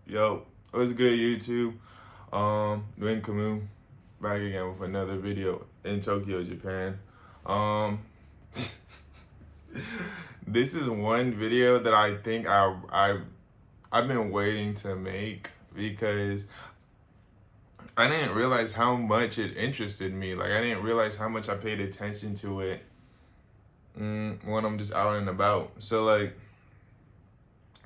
Yo, what's good, YouTube? Dwayne Camus back again with another video in Tokyo, Japan. Um, this is one video that I think I've been waiting to make because I didn't realize how much it interested me. Like I didn't realize how much I paid attention to it when I'm just out and about. So like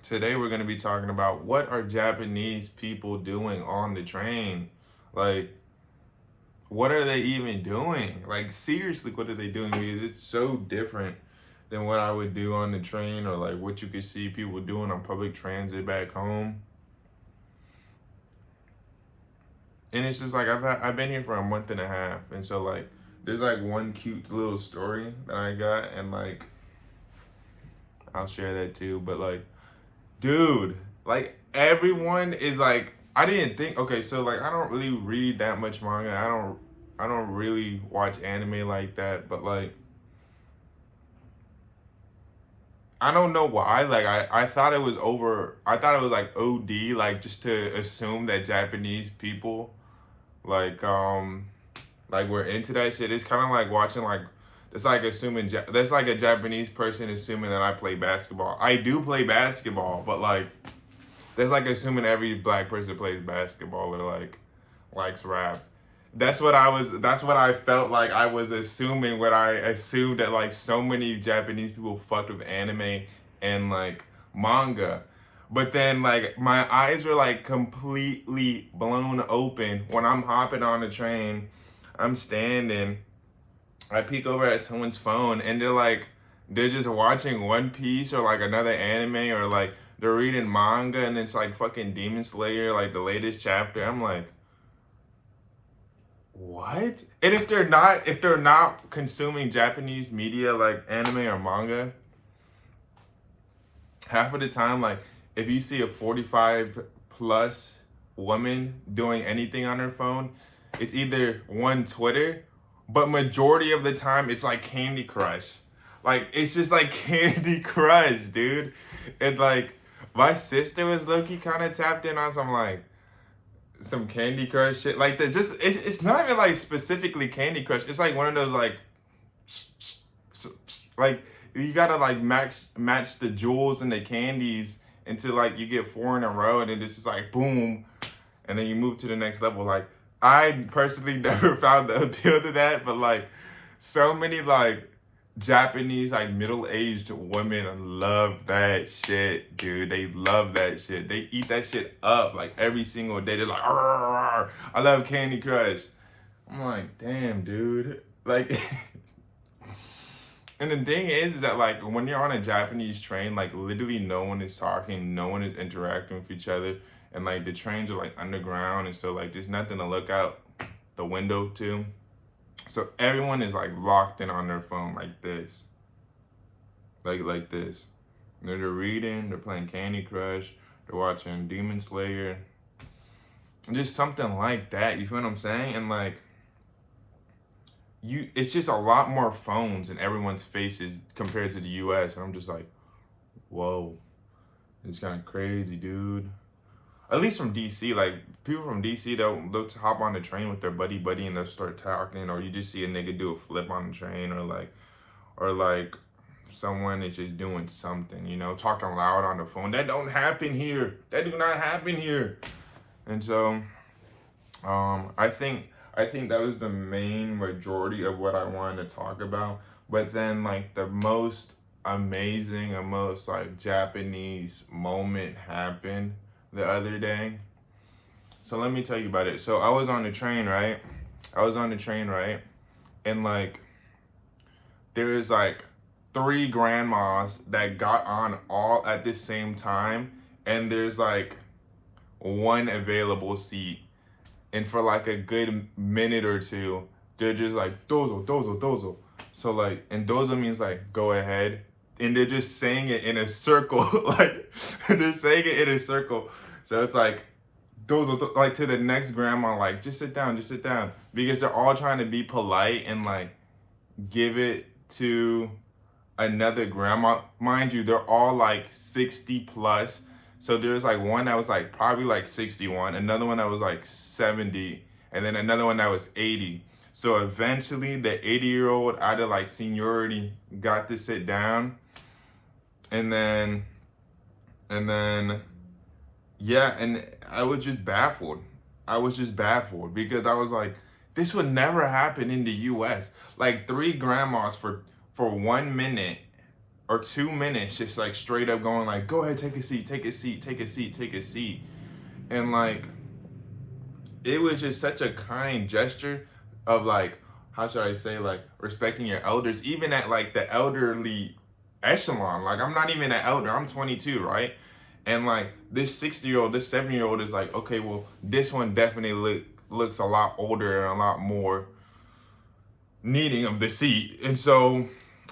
today we're going to be talking about what are Japanese people doing on the train? Like, what are they even doing? Like, seriously, what are they doing? Because it's so different than what I would do on the train or like what you could see people doing on public transit back home. And it's just like I've been here for a month and a half, and so like there's like one cute little story that I got, and like I'll share that too. But like dude, like everyone is like I didn't think okay, so like I don't really read that much manga. I don't really watch anime like that, but like I don't know why. Like I thought it was I thought it was like OD, like just to assume that Japanese people like we're into that shit. It's kinda like watching like it's like assuming that's like a Japanese person assuming that I play basketball. I do play basketball, but like that's like assuming every black person plays basketball or like likes rap. That's what I felt like I was assuming when I assumed that like so many Japanese people fucked with anime and like manga. But then like my eyes were like completely blown open when I'm hopping on the train. I'm standing. I peek over at someone's phone and they're just watching One Piece or like another anime or like they're reading manga and it's like fucking Demon Slayer, like the latest chapter. I'm like, what? And if they're not consuming Japanese media like anime or manga, half of the time, like if you see a 45 plus woman doing anything on her phone, it's either one Twitter, but majority of the time it's like Candy Crush. Like it's just like Candy Crush, dude. And like my sister was low-key kind of tapped in on some Candy Crush shit. Like the just it's not even like specifically Candy Crush. It's like one of those like you gotta like match the jewels and the candies until like you get four in a row and then it's just like boom and then you move to the next level. Like I personally never found the appeal to that, but like so many like Japanese like middle-aged women love that shit, dude. They love that shit. They eat that shit up like every single day. They're like, "Arr, I love Candy Crush." I'm like, damn, dude. Like and the thing is that like when you're on a Japanese train, like literally no one is talking, no one is interacting with each other, and like the trains are like underground, and so like there's nothing to look out the window to. So everyone is like locked in on their phone like this, like this. They're reading, they're playing Candy Crush, they're watching Demon Slayer, just something like that. You feel what I'm saying? And like it's just a lot more phones in everyone's faces compared to the US. And I'm just like, whoa, it's kind of crazy, dude. At least from DC, like people from DC, they'll hop on the train with their buddy and they'll start talking, or you just see a nigga do a flip on the train, or like someone is just doing something, talking loud on the phone. That don't happen here. That do not happen here. And so I think that was the main majority of what I wanted to talk about. But then like the most amazing and most like Japanese moment happened the other day. So let me tell you about it. So I was on the train, right? And like there was like three grandmas that got on all at the same time, and there's like one available seat, and for like a good minute or two, they're just like dozo, dozo, dozo. So like, and dozo means like go ahead, and they're just saying it in a circle, like they're saying it in a circle. So it's like dozo, like to the next grandma, like just sit down, because they're all trying to be polite and like give it to another grandma. Mind you, they're all like 60 plus. So there's like one that was like probably like 61, another one that was like 70, and then another one that was 80. So eventually the 80-year-old out of like seniority got to sit down, and then and then yeah, and I was just baffled. I was just baffled because I was like, this would never happen in the US. Like three grandmas for 1 minute or 2 minutes, just like straight up going like, go ahead, take a seat, take a seat, take a seat, take a seat. And like, it was just such a kind gesture of like, how should I say, like respecting your elders, even at like the elderly echelon. Like I'm not even an elder, I'm 22, right? And like this 60-year-old, this 70-year-old is like, okay, well, this one definitely looks a lot older and a lot more needing of the seat. And so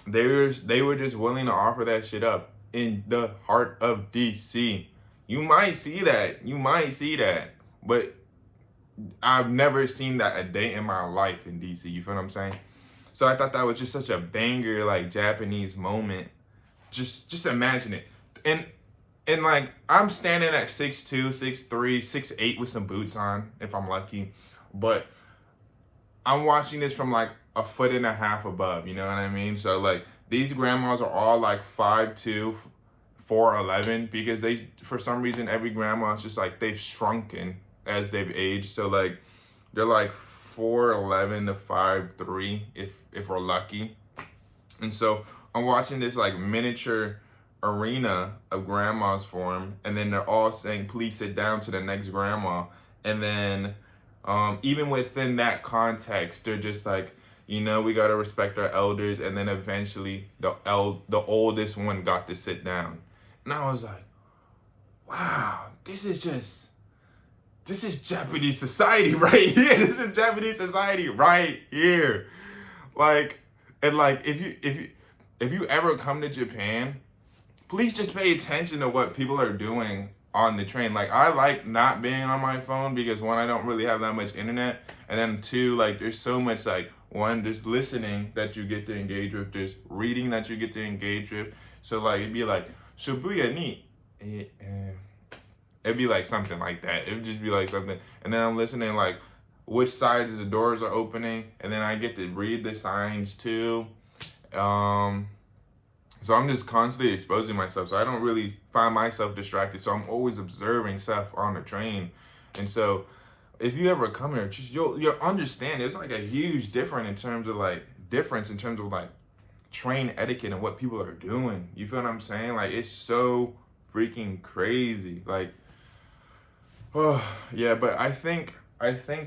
they were just willing to offer that shit up in the heart of DC. You might see that. You might see that. But I've never seen that a day in my life in DC. You feel what I'm saying? So I thought that was just such a banger, like Japanese moment. Just imagine it. And like I'm standing at 6'2", 6'3", 6'8" with some boots on, if I'm lucky. But I'm watching this from like a foot and a half above, you know what I mean? So like these grandmas are all like 5'2", 4'11", because they, for some reason, every grandma is just like they've shrunken as they've aged. So like they're like 4'11" to 5'3" if we're lucky. And so I'm watching this like miniature arena of grandmas form, and then they're all saying, please sit down, to the next grandma. And then even within that context, they're just like, you know, we got to respect our elders. And then eventually the oldest one got to sit down. And I was like, wow, this is Japanese society right here. This is Japanese society right here. Like, and like, if you ever come to Japan, please just pay attention to what people are doing on the train. Like, I like not being on my phone because one, I don't really have that much internet, and then two, like there's so much, like one, there's listening that you get to engage with, there's reading that you get to engage with. So like it'd be like Shibuya ni, it'd be like something like that. It'd just be like something, and then I'm listening like which sides the doors are opening, and then I get to read the signs too. So I'm just constantly exposing myself. So I don't really find myself distracted. So I'm always observing stuff on the train. And so if you ever come here, just you'll understand there's like a huge difference in terms of like train etiquette and what people are doing. You feel what I'm saying? Like it's so freaking crazy. Like, oh yeah, but I think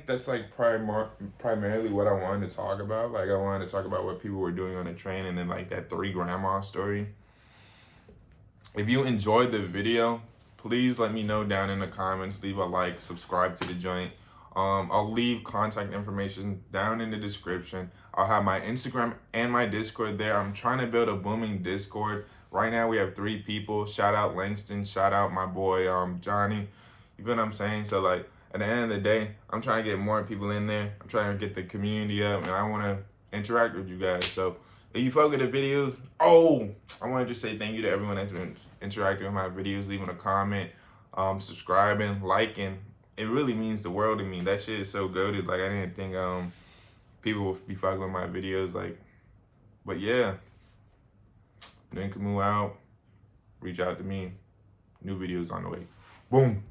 that's like primarily what I wanted to talk about. Like I wanted to talk about what people were doing on the train, and then like that three grandma story. If you enjoyed the video, please let me know down in the comments. Leave a like, subscribe to the joint. I'll leave contact information down in the description. I'll have my Instagram and my Discord there. I'm trying to build a booming Discord. Right now we have 3 people. Shout out Langston. Shout out my boy Johnny. You feel what I'm saying? So like at the end of the day, I'm trying to get more people in there. I'm trying to get the community up, and I want to interact with you guys. So if you fuck with the videos, I want to just say thank you to everyone that's been interacting with my videos, leaving a comment, subscribing, liking. It really means the world to me. That shit is so goated. Like I didn't think people would be fucking with my videos. Like, but yeah, then can move out. Reach out to me. New videos on the way. Boom.